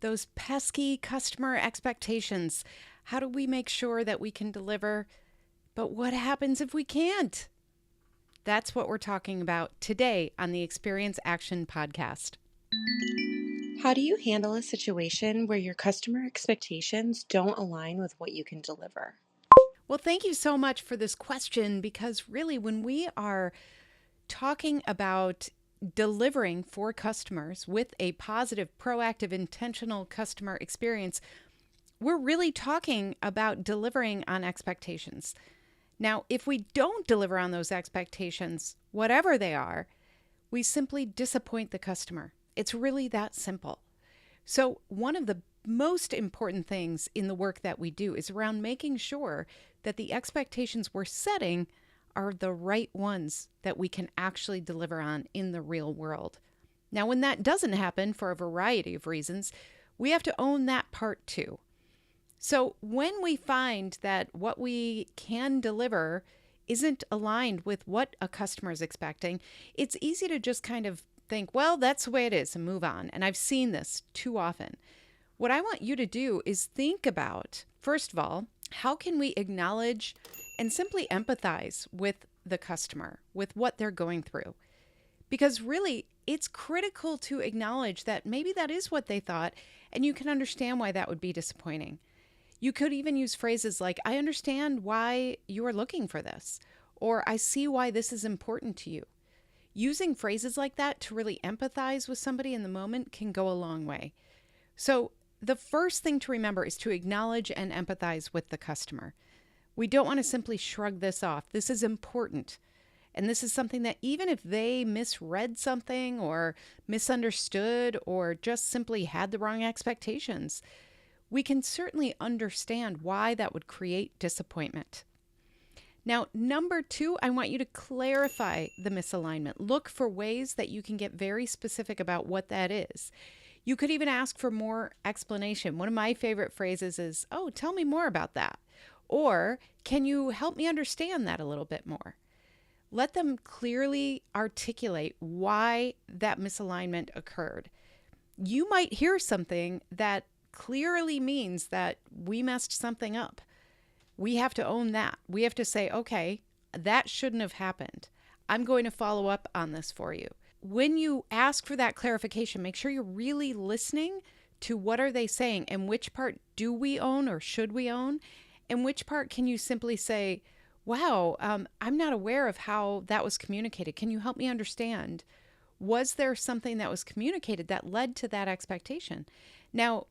Those pesky customer expectations. How do we make sure that we can deliver? But what happens if we can't? That's what we're talking about today on the Experience Action podcast. How do you handle a situation where your customer expectations don't align with what you can deliver? Well, thank you so much for this question, because really, when we are talking about delivering for customers with a positive, proactive, intentional customer experience, we're really talking about delivering on expectations. Now, if we don't deliver on those expectations, whatever they are, we simply disappoint the customer. It's really that simple. So, one of the most important things in the work that we do is around making sure that the expectations we're setting are the right ones that we can actually deliver on in the real world. Now, when that doesn't happen for a variety of reasons, we have to own that part too. So when we find that what we can deliver isn't aligned with what a customer is expecting, it's easy to just kind of think, well, that's the way it is, and move on. And I've seen this too often. What I want you to do is think about, first of all, how can we acknowledge and simply empathize with the customer, with what they're going through? Because really, it's critical to acknowledge that maybe that is what they thought, and you can understand why that would be disappointing. You could even use phrases like, I understand why you are looking for this, or I see why this is important to you. Using phrases like that to really empathize with somebody in the moment can go a long way. So the first thing to remember is to acknowledge and empathize with the customer. We don't want to simply shrug this off. This is important. And this is something that even if they misread something or misunderstood or just simply had the wrong expectations, we can certainly understand why that would create disappointment. Now, number 2, I want you to clarify the misalignment. Look for ways that you can get very specific about what that is. You could even ask for more explanation. One of my favorite phrases is, oh, tell me more about that. Or, can you help me understand that a little bit more? Let them clearly articulate why that misalignment occurred. You might hear something that clearly means that we messed something up. We have to own that. We have to say, okay, that shouldn't have happened. I'm going to follow up on this for you. When you ask for that clarification, make sure you're really listening to what are they saying and which part do we own or should we own, and which part can you simply say, wow, I'm not aware of how that was communicated. Can you help me understand? Was there something that was communicated that led to that expectation? Now,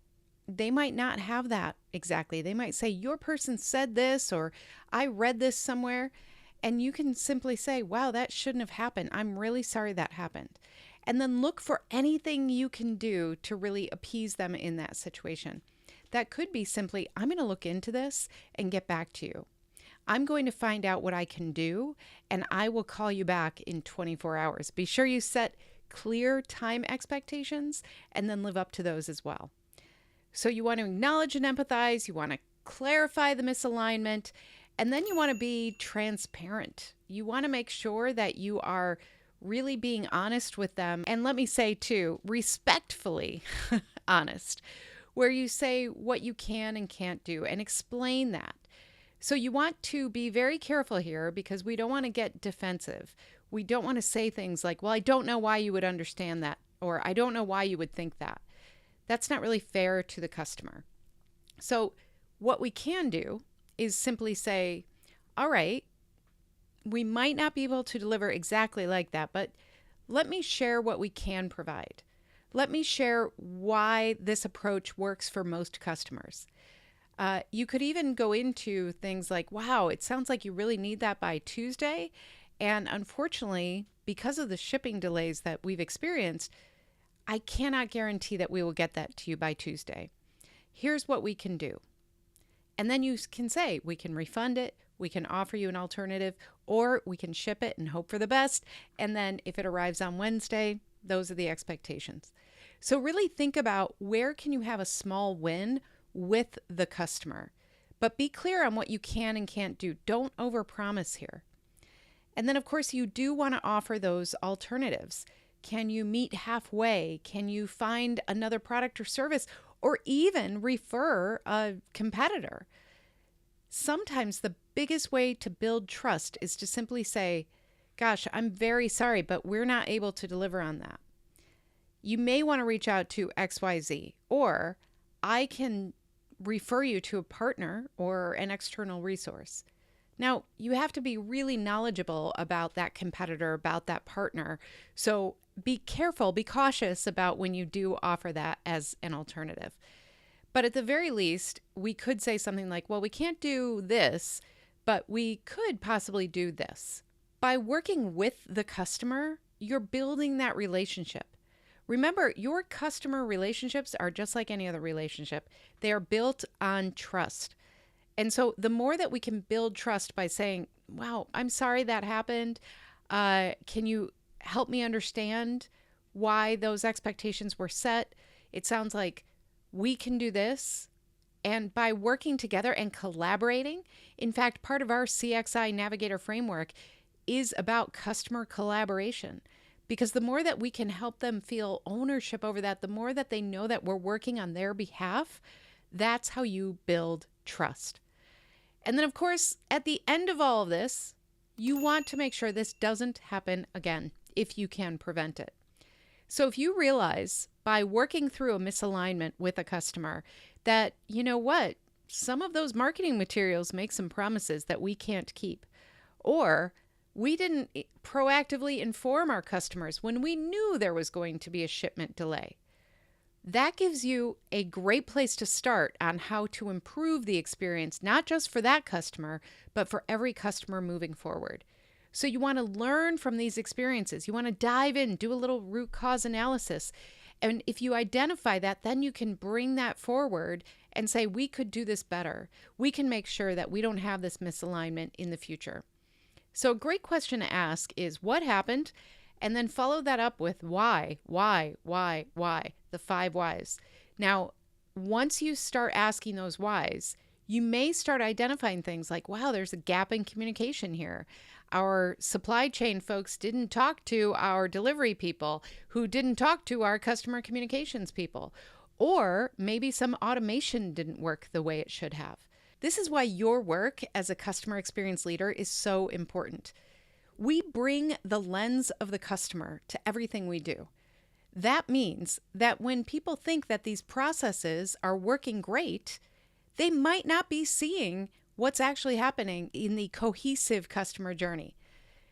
they might not have that exactly. They might say, your person said this, or I read this somewhere. And you can simply say, wow, that shouldn't have happened. I'm really sorry that happened. And then look for anything you can do to really appease them in that situation. That could be simply, I'm going to look into this and get back to you. I'm going to find out what I can do, and I will call you back in 24 hours. Be sure you set clear time expectations and then live up to those as well. So you want to acknowledge and empathize, you want to clarify the misalignment, and then you want to be transparent. You want to make sure that you are really being honest with them. And let me say too, respectfully honest, where you say what you can and can't do and explain that. So you want to be very careful here, because we don't want to get defensive. We don't want to say things like, well, I don't know why you would understand that, or I don't know why you would think that. That's not really fair to the customer. So what we can do is simply say, all right, we might not be able to deliver exactly like that, but let me share what we can provide. Let me share why this approach works for most customers. You could even go into things like, wow, it sounds like you really need that by Tuesday. And unfortunately, because of the shipping delays that we've experienced, I cannot guarantee that we will get that to you by Tuesday. Here's what we can do. And then you can say, we can refund it, we can offer you an alternative, or we can ship it and hope for the best. And then if it arrives on Wednesday, those are the expectations. So really think about, where can you have a small win with the customer? But be clear on what you can and can't do. Don't overpromise here. And then, of course, you do want to offer those alternatives. Can you meet halfway? Can you find another product or service? or even refer a competitor. Sometimes the biggest way to build trust is to simply say, gosh, I'm very sorry, but we're not able to deliver on that. You may want to reach out to XYZ, or I can refer you to a partner or an external resource. Now, you have to be really knowledgeable about that competitor, about that partner. So be careful, be cautious about when you do offer that as an alternative. But at the very least, we could say something like, well, we can't do this, but we could possibly do this. By working with the customer, you're building that relationship. Remember, your customer relationships are just like any other relationship. They are built on trust. And so the more that we can build trust by saying, wow, I'm sorry that happened. Can you help me understand why those expectations were set? It sounds like we can do this. And by working together and collaborating, in fact, part of our CXI Navigator framework is about customer collaboration. Because the more that we can help them feel ownership over that, the more that they know that we're working on their behalf, that's how you build trust. And then, of course, at the end of all of this, you want to make sure this doesn't happen again if you can prevent it. So if you realize by working through a misalignment with a customer that, you know what, some of those marketing materials make some promises that we can't keep, or we didn't proactively inform our customers when we knew there was going to be a shipment delay, that gives you a great place to start on how to improve the experience, not just for that customer, but for every customer moving forward. So you want to learn from these experiences. You want to dive in, do a little root cause analysis. And if you identify that, then you can bring that forward and say, we could do this better. We can make sure that we don't have this misalignment in the future. So a great question to ask is what happened? And then follow that up with why, the 5 whys. Now, once you start asking those whys, you may start identifying things like, wow, there's a gap in communication here. Our supply chain folks didn't talk to our delivery people, who didn't talk to our customer communications people. Or maybe some automation didn't work the way it should have. This is why your work as a customer experience leader is so important. We bring the lens of the customer to everything we do. That means that when people think that these processes are working great, they might not be seeing what's actually happening in the cohesive customer journey.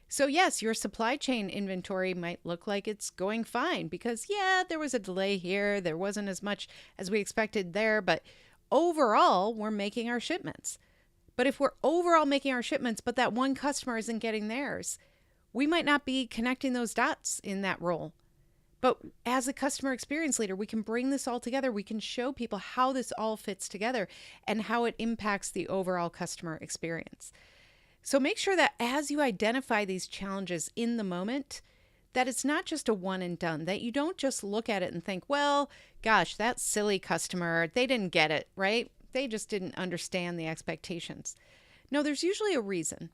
So yes, your supply chain inventory might look like it's going fine because, yeah, there was a delay here. There wasn't as much as we expected there, but overall, we're making our shipments. But if we're overall making our shipments, but that one customer isn't getting theirs, we might not be connecting those dots in that role. But as a customer experience leader, we can bring this all together. We can show people how this all fits together and how it impacts the overall customer experience. So make sure that as you identify these challenges in the moment, that it's not just a one and done, that you don't just look at it and think, well, gosh, that silly customer, they didn't get it, right? They just didn't understand the expectations. No, there's usually a reason.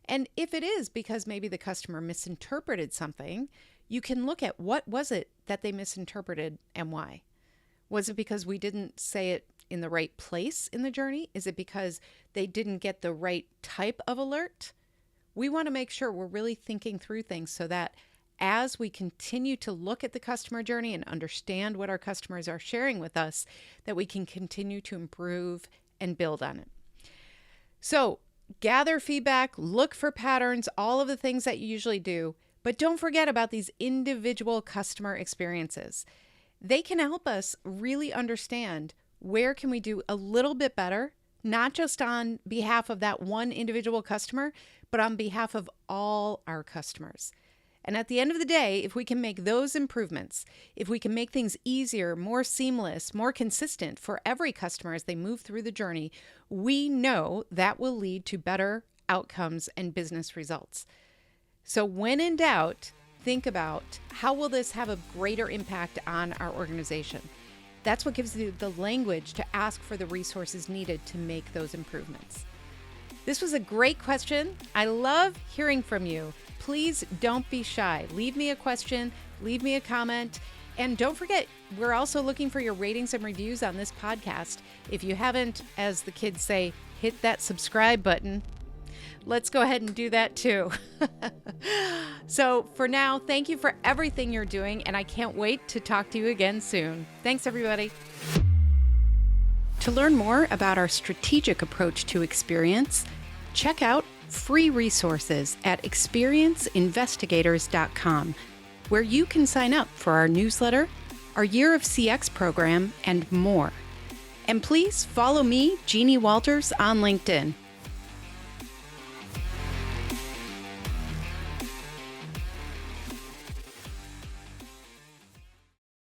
And if it is because maybe the customer misinterpreted something, you can look at what was it that they misinterpreted and why. Was it because we didn't say it in the right place in the journey? Is it because they didn't get the right type of alert? We want to make sure we're really thinking through things so that as we continue to look at the customer journey and understand what our customers are sharing with us, that we can continue to improve and build on it. So gather feedback, look for patterns, all of the things that you usually do, but don't forget about these individual customer experiences. They can help us really understand where can we do a little bit better, not just on behalf of that one individual customer, but on behalf of all our customers. And at the end of the day, if we can make those improvements, if we can make things easier, more seamless, more consistent for every customer as they move through the journey, we know that will lead to better outcomes and business results. So when in doubt, think about how will this have a greater impact on our organization? That's what gives you the language to ask for the resources needed to make those improvements. This was a great question. I love hearing from you. Please don't be shy. Leave me a question, leave me a comment, And don't forget, we're also looking for your ratings and reviews on this podcast. If you haven't, as the kids say, hit that subscribe button, let's go ahead and do that too. So for now, thank you for everything you're doing, and I can't wait to talk to you again soon. Thanks, everybody. To learn more about our strategic approach to experience, check out free resources at experienceinvestigators.com, where you can sign up for our newsletter, our Year of CX program, and more. And please follow me, Jeannie Walters, on LinkedIn.